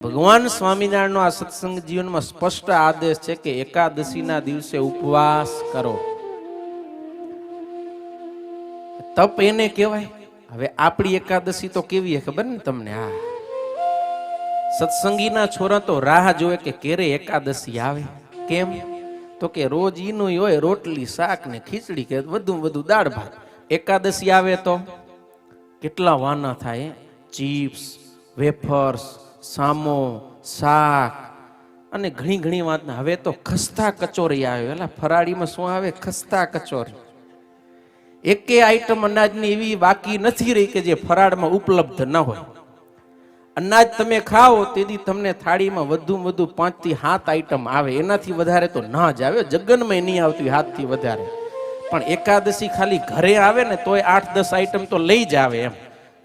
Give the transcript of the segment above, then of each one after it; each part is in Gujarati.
ભગવાન સ્વામિનારાયણનો આ સત્સંગ જીવનમાં સ્પષ્ટ આદેશ છે કે એકાદશીના દિવસે ઉપવાસ કરો. તપ એને કહેવાય. હવે આપણી એકાદશી તો કેવી છે ખબર ને તમને? હા, સત્સંગીના છોરા તો રાહ જોવે કે ક્યારે એકાદશી આવે. કેમ? તો કે રોજ ઈનું હોય રોટલી શાક ને ખીચડી કે વધુ દાળ ભાત. એકાદશી આવે તો કેટલા વાના થાય. ચિપ્સ, વેફર્સ, સામો, શાક અને ઘણી વાત. હવે તો ખસ્તા કચોરી આવે. એલા ફરાળીમાં શું આવે? ખસ્તા કચોરી. એકે આઈટમ અનાજની એવી બાકી નથી રહી કે જે ફરાળમાં ઉપલબ્ધ ન હોય. અનાજ તમે ખાઓ તેથી તમને થાળીમાં વધુ 5 થી 7 આઈટમ આવે. એનાથી વધારે તો ના જ આવે. જગનમાં નહીં આવતી 7 થી વધારે. પણ એકાદશી ખાલી ઘરે આવે ને તોય 8-10 આઈટમ તો લઈ જ આવે એમ.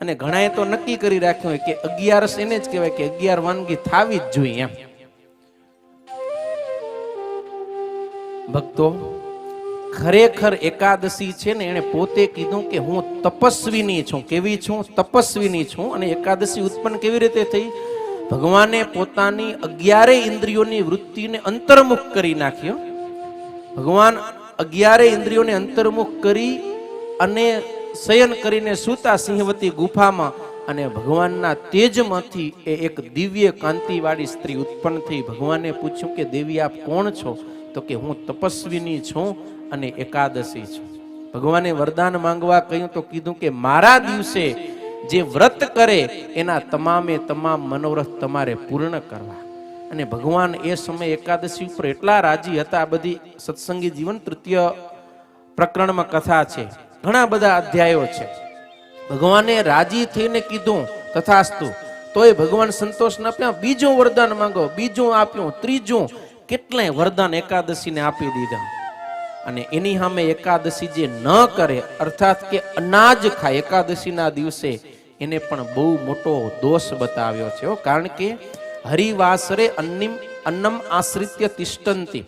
અને ઘણાએ તો નક્કી કરી રાખ્યું હોય કે 11 એને જ કહેવાય કે 11 વાનગી થાવી જ જોઈએ એમ. ભક્તો, ખરેખર એકાદશી છે ને એને પોતે કીધું કે હું તપસ્વીની છું. કેવી છું? તપસ્વીની છું. અને એકાદશી ઉત્પન્ન કેવી રીતે થઈ? ભગવાને પોતાની 11 ઇન્દ્રિયોની વૃત્તિને અંતર્મુખ કરી નાખ્યો. ભગવાન 11 ઇન્દ્રિયોને અંતર્મુખ કરી અને શયન કરીને સૂતા સિંહવતી ગુફામાં. અને ભગવાનના તેજમાંથી એક દિવ્ય કાંતિવાળી સ્ત્રી ઉત્પન્ન થઈ. ભગવાને પૂછ્યું કે દેવી આપ કોણ છો? તો કે હું તપસ્વીની છું અને એકાદશી છું. ભગવાને વરદાન માંગવા કહ્યું તો કીધું કે મારા દિવસે જે વ્રત કરે એના તમામ મનોરથ તમારે પૂર્ણ કરવા. અને ભગવાન એ સમય એકાદશી ઉપર એટલા રાજી હતા. આ બધી સત્સંગી જીવન તૃતીય પ્રકરણમાં કથા છે. ઘણા બધા અધ્યાયો છે. ભગવાને રાજી થઈને કીધું તથાસ્તુ. તોય ભગવાન સંતોષ ન આપ્યા. બીજું વરદાન માંગો. બીજું આપ્યું. ત્રીજું. કેટલાય વરદાન એકાદશીને આપી દીધા. અને એની સામે એકાદશી જે ન કરે, અર્થાત કે અનાજ ખાય એકાદશીના દિવસે, એને પણ બહુ મોટો દોષ બતાવ્યો છે. કારણ કે હરિવાસરે અન્નમ આશ્રિત્ય તિષ્ઠંતિ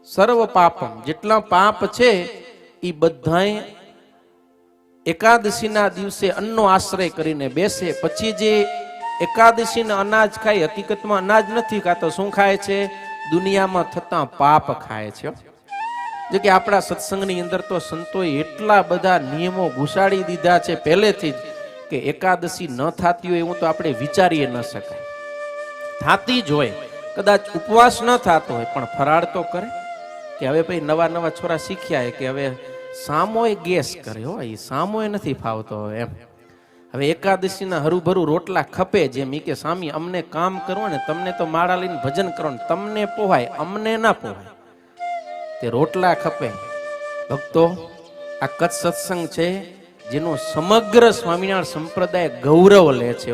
સર્વ પાપમ. જેટલા પાપ છે એ બધાય એકાદશીના દિવસે અન્નનો આશ્રય કરીને બેસે. પછી જે એકાદશીના અનાજ ખાય, હકીકતમાં અનાજ નથી ખાતો. શું ખાય છે? દુનિયામાં થતા પાપ ખાય છે. જો કે આપણા સત્સંગની અંદર તો સંતોએ એટલા બધા નિયમો ઘુસાડી દીધા છે પહેલેથી જ કે એકાદશી ન થતી હોય એવું તો આપણે વિચારીએ ન શકાય. થાતી જ હોય. કદાચ ઉપવાસ ન થતો હોય પણ ફરાળ તો કરે. કે હવે ભાઈ નવા છોરા શીખ્યા કે હવે સામોય ગેસ કરે. હોય સામોય નથી ફાવતો એમ. હવે એકાદશીના હરુભરું રોટલા ખપે. જેમ કે સ્વામી અમને કામ કરો ને, તમને તો માળા લઈને ભજન કરો ને તમને પોહાય, અમને ના પોહાય. તે રોટલા ખપે. ભક્તો, આ કચ્છ સત્સંગ છે જેનો સમગ્ર સ્વામિનારાયણ સંપ્રદાય ગૌરવ લે છે.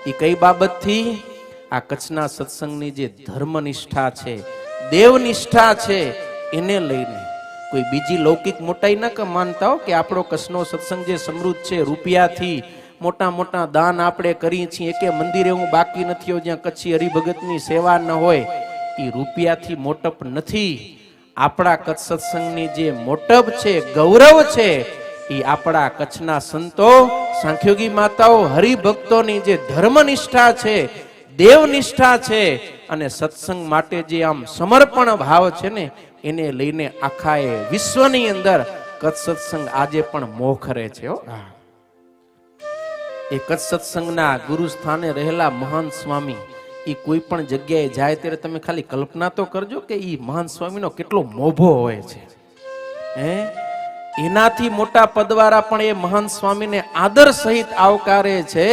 એ કઈ બાબતથી? આ કચ્છના સત્સંગની જે ધર્મનિષ્ઠા છે, દેવનિષ્ઠા છે, એને લઈને. કોઈ બીજી લૌકિક મોટાઈ ન માનતા હો કે આપણો કચ્છનો સત્સંગ જે સમૃદ્ધ છે, રૂપિયાથી મોટા દાન આપણે કરીએ છીએ. કે મંદિરે હું બાકી નથી જ્યાં કચ્છી હરિભગતની સેવા ન હોય. એ રૂપિયાથી મોટપ નથી. આપણા કચ્છ સત્સંગની જે મોટપ છે, ગૌરવ છે, એ આપણા કચ્છના સંતો, સાંખ્યોગી માતાઓ, હરિભક્તોની જે ધર્મનિષ્ઠા છે, દેવનિષ્ઠા છે, અને સત્સંગ માટે જે આમ સમર્પણ ભાવ છે ને, એને લઈને આખા વિશ્વની અંદર કચ્છ સત્સંગ આજે પણ મોખરે છે. એ કચ્છ સત્સંગના ગુરુ સ્થાને રહેલા મહાન સ્વામી એ કોઈ પણ જગ્યાએ જાય ત્યારે તમે ખાલી કલ્પના તો કરજો કે એ મહાન સ્વામીનો કેટલો મોભો હોય છે. એનાથી મોટા પદવાળા પણ એ મહાન સ્વામીને આદર સહિત આવકારે છે.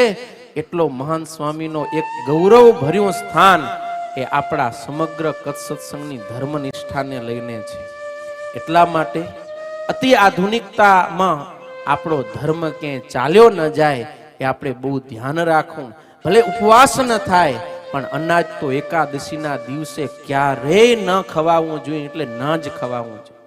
એટલો મહાન સ્વામીનો એક ગૌરવ ભર્યું સ્થાન એ આપણા સમગ્ર કચ્છ સત્સંગની ધર્મનિષ્ઠાને લઈને છે. એટલા માટે અતિ આધુનિકતામાં આપણો ધર્મ ક્યાંય ચાલ્યો ન જાય એ આપણે બહુ ધ્યાન રાખવું. ભલે ઉપવાસ ન થાય પણ અનાજ તો એકાદશીના દિવસે ક્યારેય ન ખવાવું જોઈએ. એટલે ન જ ખવાવું જોઈએ.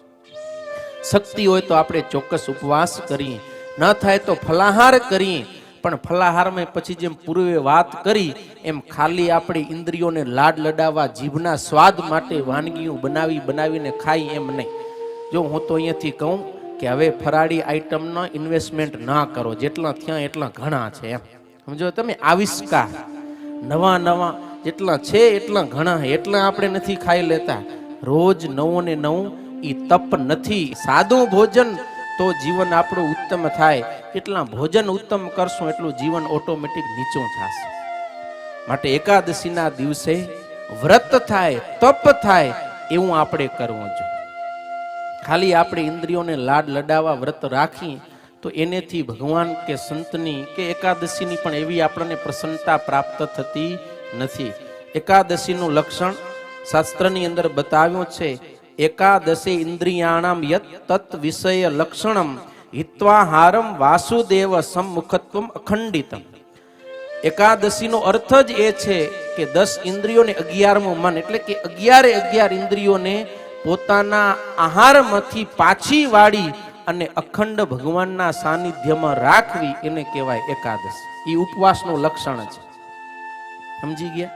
શક્તિ હોય તો આપણે ચોક્કસ ઉપવાસ કરીએ, ન થાય તો ફલાહાર કરીએ. પણ ફલાહારમાં પછી જેમ પૂર્વે વાત કરી એમ ખાલી આપણી ઇન્દ્રિયોને લાડ લડાવવા, જીભના સ્વાદ માટે વાનગીઓ બનાવીને ખાઈ એમ નહીં. જો હું તો અહીંયાથી કહું કે હવે ફરાળી આઈટમનો ઇન્વેસ્ટમેન્ટ ના કરો. જેટલા થયા એટલા ઘણા છે એમ. સમજો તમે? આવિષ્કાર નવા જેટલા છે એટલા ઘણા, એટલા આપણે નથી ખાઈ લેતા. રોજ નવું ને નવું ઈ તપ નથી. સાદું ભોજન તો જીવન આપણું ઉત્તમ થાય. એટલા ભોજન ઉત્તમ કરશું એટલું જીવન ઓટોમેટિક નીચું થશે. માટે એકાદશીના દિવસે વ્રત થાય, તપ થાય એવું આપણે કરવું જોઈએ. ખાલી આપણે ઇન્દ્રિયોને લાડ લડાવા વ્રત રાખી તો એનેથી ભગવાન કે સંતની કે એકાદશીની પણ એવી આપણને પ્રસન્નતા પ્રાપ્ત થતી નથી. એકાદશીનું લક્ષણ શાસ્ત્રની અંદર બતાવ્યું છે. એકાદશી ઇન્દ્રિયાણામ યત તત વિષય લક્ષણમ હિત્વાહારમ વાસુદેવ સમ્મુખત્વમ અખંડિતમ. એકાદશીનો અર્થ જ એ છે કે 10 ઇન્દ્રિયોને 11મું મન, એટલે કે 11 ઇન્દ્રિયોને પોતાના આહારમાંથી પાછી વાળી અને અખંડ ભગવાનના સાનિધ્યમાં રાખવી, એને કહેવાય એકાદશી. એ ઉપવાસનું લક્ષણ છે. સમજી ગયા?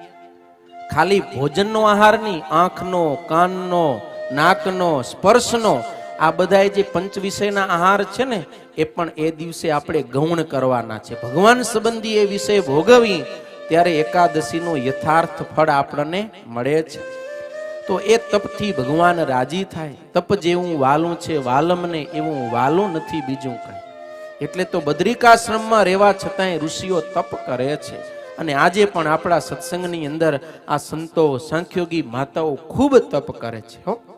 ખાલી ભોજનનો આહાર નહીં, આંખનો, કાનનો, નાકનો, સ્પર્શનો, આ બધા જે પંચ વિષયના આહાર છે ને એ પણ એ દિવસે આપણે ગૌણ કરવાના છે. ભગવાન સંબંધી એ વિષય ભોગવી ત્યારે એકાદશીનું યથાર્થ ફળ આપણને મળે છે. તો એ તપથી ભગવાન રાજી થાય. તપ જેવું વાલું છે વાલમને, એવું વાલું નથી બીજું કંઈ. એટલે તો બદ્રિકાશ્રમમાં રહેવા છતાંય ઋષિઓ તપ કરે છે. અને આજે પણ આપણા સત્સંગની અંદર આ સંતો, સાંખ્યોગી માતાઓ ખૂબ તપ કરે છે.